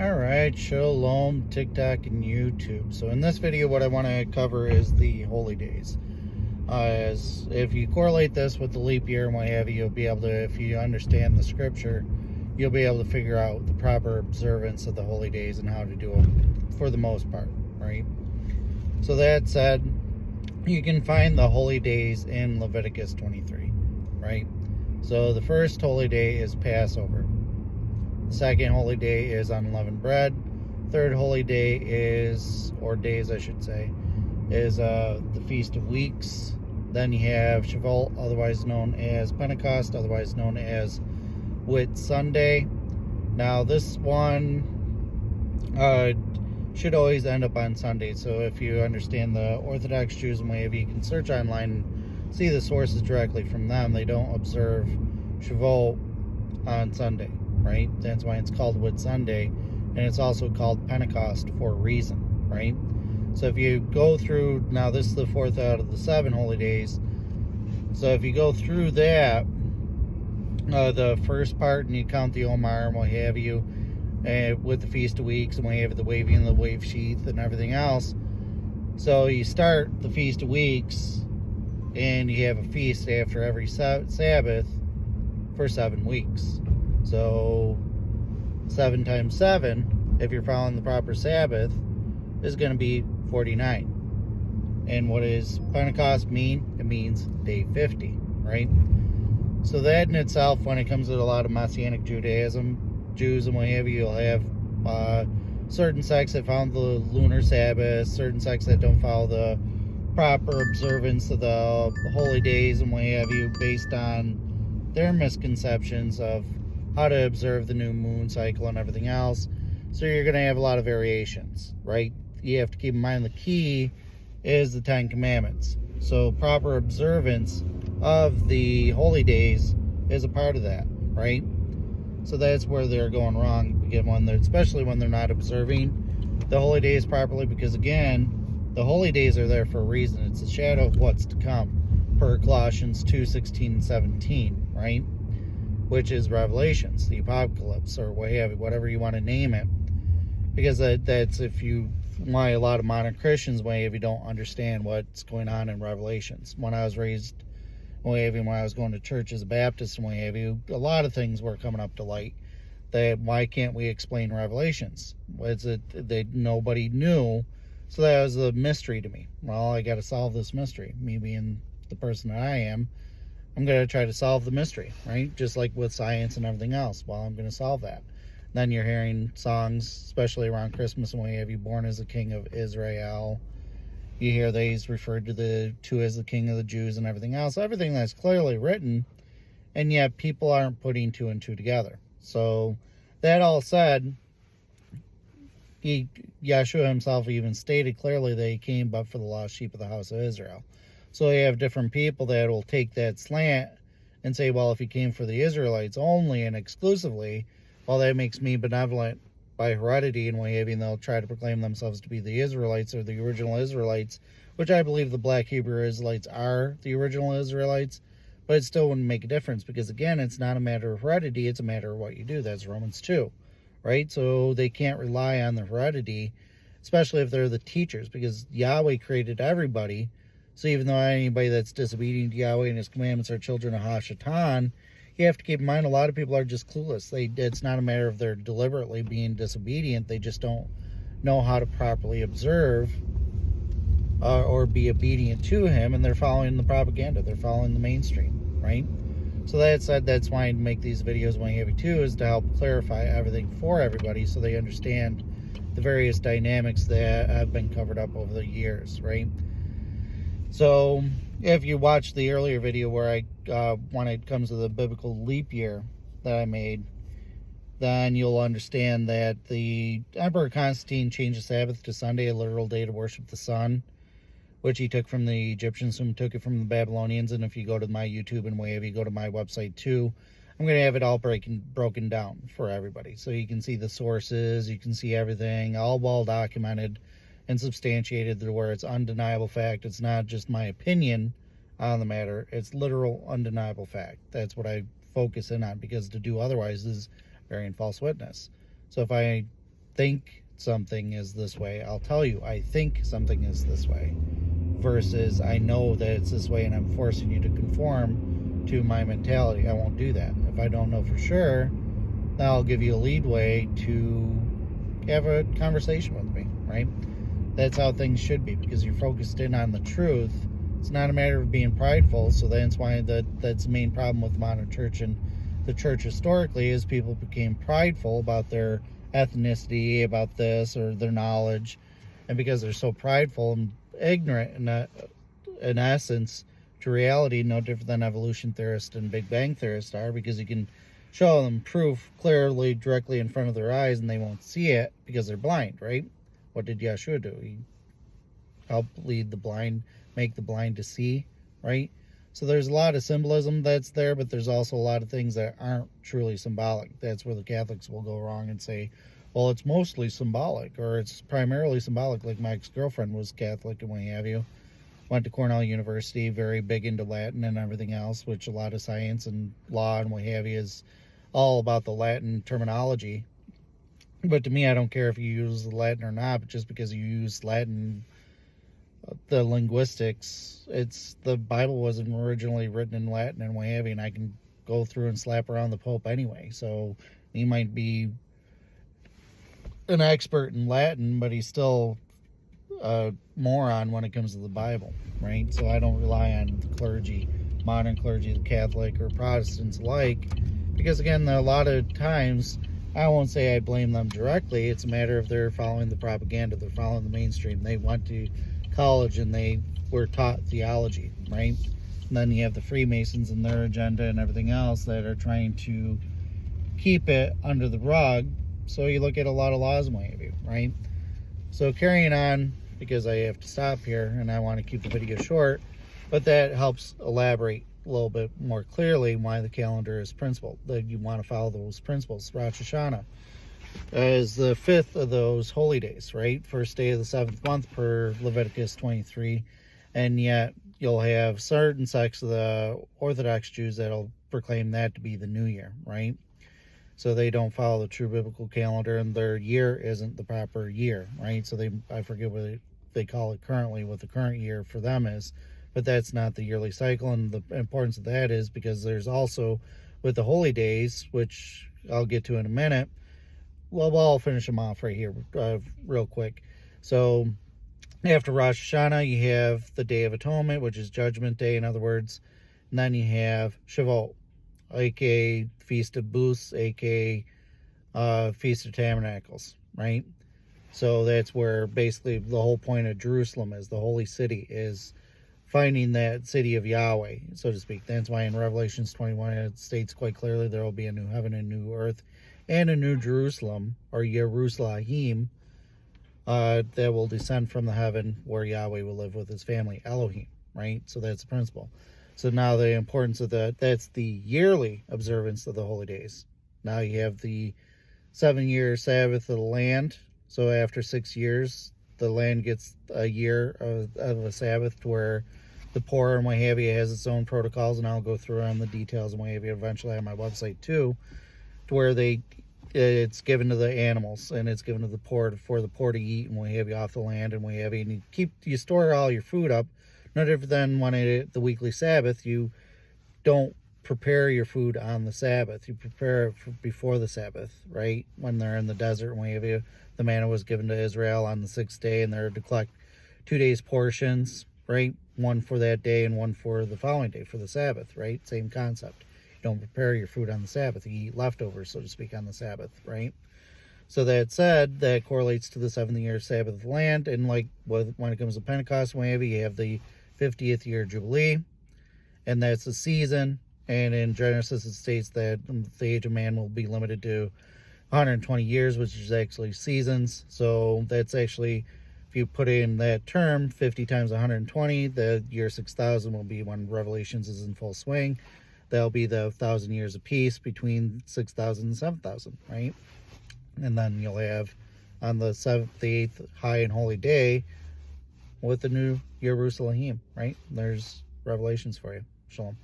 Alright, shalom, TikTok and YouTube. So in this video, what I want to cover is the holy days. As if you correlate this with the leap year and what have you, you'll be able to, if you understand the scripture, you'll be able to figure out the proper observance of the holy days and how to do them for the most part, right? So that said, you can find the holy days in Leviticus 23, right? So the first holy day is Passover. The second holy day is unleavened bread. Third holy day is, or days I should say, is the Feast of Weeks. Then you have Shavuot, otherwise known as Pentecost, otherwise known as Whit Sunday. Now this one should always end up on Sunday. So if you understand the Orthodox Jews and way, you can search online and see the sources directly from them. They don't observe Shavuot on Sunday, right? That's why it's called Whit Sunday, and it's also called Pentecost for a reason, right? So if you go through, now this is the fourth out of the 7 holy days. So if you go through that, the first part, and you count the Omar and what have you, with the Feast of Weeks and what have you, the waving and the wave sheath and everything else. So you start the Feast of Weeks, and you have a feast after every Sabbath for 7 weeks. So 7 times 7, if you're following the proper Sabbath, is going to be 49. And what does Pentecost mean? It means day 50, right? So that in itself, when it comes to a lot of Messianic Judaism, Jews and what have you, you'll have certain sects that follow the lunar Sabbath, certain sects that don't follow the proper observance of the holy days and what have you, based on their misconceptions of how to observe the new moon cycle and everything else. So you're going to have a lot of variations, right? You have to keep in mind the key is the 10 Commandments. So proper observance of the holy days is a part of that, right? So that's where they're going wrong, especially when they're not observing the holy days properly, because again, the holy days are there for a reason. It's a shadow of what's to come, per Colossians 2:16 and 17, right? Which is Revelations, the apocalypse, or whatever you want to name it. Because that's why a lot of modern Christians, you don't understand what's going on in Revelations. When I was raised, when I was going to church as a Baptist, a lot of things were coming up to light. That why can't we explain Revelations? Was it that nobody knew? So that was a mystery to me. Well, I got to solve this mystery. Me being the person that I am, I'm going to try to solve the mystery, right? Just like with science and everything else. Well, I'm going to solve that. Then you're hearing songs, especially around Christmas, and you born as the King of Israel. You hear that he's referred to as the King of the Jews and everything else. Everything that's clearly written, and yet people aren't putting 2 and 2 together. So that all said, Yeshua himself even stated clearly that he came but for the lost sheep of the house of Israel. So you have different people that will take that slant and say, well, if he came for the Israelites only and exclusively, well, that makes me benevolent by heredity and and they'll try to proclaim themselves to be the Israelites or the original Israelites, which I believe the black Hebrew Israelites are the original Israelites, but it still wouldn't make a difference because, again, it's not a matter of heredity, it's a matter of what you do. That's Romans 2, right? So they can't rely on the heredity, especially if they're the teachers, because Yahweh created everybody. So even though anybody that's disobedient to Yahweh and his commandments are children of Hashatan, you have to keep in mind a lot of people are just clueless. It's not a matter of they're deliberately being disobedient. They just don't know how to properly observe or be obedient to him, and they're following the propaganda. They're following the mainstream, right? So that said, that's why I make these videos when you have too, is to help clarify everything for everybody so they understand the various dynamics that have been covered up over the years, right? So if you watch the earlier video where when it comes to the biblical leap year that I made, then you'll understand that the Emperor Constantine changed the Sabbath to Sunday, a literal day to worship the sun, which he took from the Egyptians, who took it from the Babylonians. And if you go to my YouTube and you go to my website too, I'm going to have it all broken down for everybody. So you can see the sources, you can see everything, all well documented and substantiated to where it's undeniable fact. It's not just my opinion on the matter. It's literal, undeniable fact. That's what I focus in on, because to do otherwise is bearing false witness. So if I think something is this way, I'll tell you I think something is this way, versus I know that it's this way and I'm forcing you to conform to my mentality. I won't do that. If I don't know for sure, then I'll give you a leadway to have a conversation with me, right? That's how things should be, because you're focused in on the truth. It's not a matter of being prideful. So that's why that's the main problem with the modern church and the church historically, is people became prideful about their ethnicity, about this or their knowledge, and because they're so prideful and ignorant in essence to reality, no different than evolution theorists and Big Bang theorists are, because you can show them proof clearly directly in front of their eyes and they won't see it because they're blind, right? What did Yeshua do? He helped lead the blind, make the blind to see, right? So there's a lot of symbolism that's there, but there's also a lot of things that aren't truly symbolic. That's where the Catholics will go wrong and say, well, it's mostly symbolic, or it's primarily symbolic, like my ex-girlfriend was Catholic and what have you. Went to Cornell University, very big into Latin and everything else, which a lot of science and law and what have you is all about the Latin terminology. But to me, I don't care if you use Latin or not, but just because you use Latin, the linguistics, it's the Bible wasn't originally written in Latin and what have you, and I can go through and slap around the Pope anyway. So he might be an expert in Latin, but he's still a moron when it comes to the Bible, right? So I don't rely on the clergy, modern clergy, the Catholic or Protestants alike, because again, a lot of times, I won't say I blame them directly. It's a matter of they're following the propaganda, they're following the mainstream. They went to college and they were taught theology, right? And then you have the Freemasons and their agenda and everything else that are trying to keep it under the rug. So you look at a lot of laws in Miami, right? So carrying on, because I have to stop here and I want to keep the video short, but that helps elaborate a little bit more clearly why the calendar is principled, that you want to follow those principles. Rosh Hashanah is the fifth of those holy days, right? First day of the seventh month per Leviticus 23, and yet you'll have certain sects of the Orthodox Jews that'll proclaim that to be the new year, right? So they don't follow the true biblical calendar, and their year isn't the proper year, right? So I forget what they call it currently, what the current year for them is, but that's not the yearly cycle. And the importance of that is because there's also, with the holy days, which I'll get to in a minute, well, I'll finish them off right here real quick. So after Rosh Hashanah, you have the Day of Atonement, which is Judgment Day, in other words. And then you have Shavuot, aka Feast of Booths, aka Feast of Tabernacles, right? So that's where basically the whole point of Jerusalem is, the holy city, is finding that city of Yahweh, so to speak. That's why in Revelations 21 it states quite clearly there will be a new heaven and new earth and a new Jerusalem, or Yerushalayim, that will descend from the heaven, where Yahweh will live with his family, Elohim, right? So that's the principle. So now the importance of that's the yearly observance of the holy days. Now you have the 7-year Sabbath of the land. So after 6 years, the land gets a year of a Sabbath, to where the poor and what have you has its own protocols, and I'll go through on the details and what have you eventually on my website too, to where it's given to the animals and it's given to the poor for the poor to eat and what have you off the land and what have you. And you store all your food up, no different than when the weekly Sabbath, you don't prepare your food on the Sabbath. You prepare it before the Sabbath, right? When they're in the desert and what have you. The manna was given to Israel on the 6th day, and they're to collect 2 days portions, right? One for that day and one for the following day for the Sabbath, right? Same concept. You don't prepare your food on the Sabbath. You eat leftovers, so to speak, on the Sabbath, right? So that said, that correlates to the 7th year Sabbath of the land. And like when it comes to Pentecost, whenever you have the 50th year Jubilee, and that's the season. And in Genesis, it states that the age of man will be limited to 120 years, which is actually seasons. So that's actually, if you put in that term, 50 times 120, the year 6000 will be when Revelations is in full swing. That'll be the 1,000 years of peace between 6,000 and 7,000, right? And then you'll have on the 7th, the 8th high and holy day with the new Yerushalayim, right? There's Revelations for you. Shalom.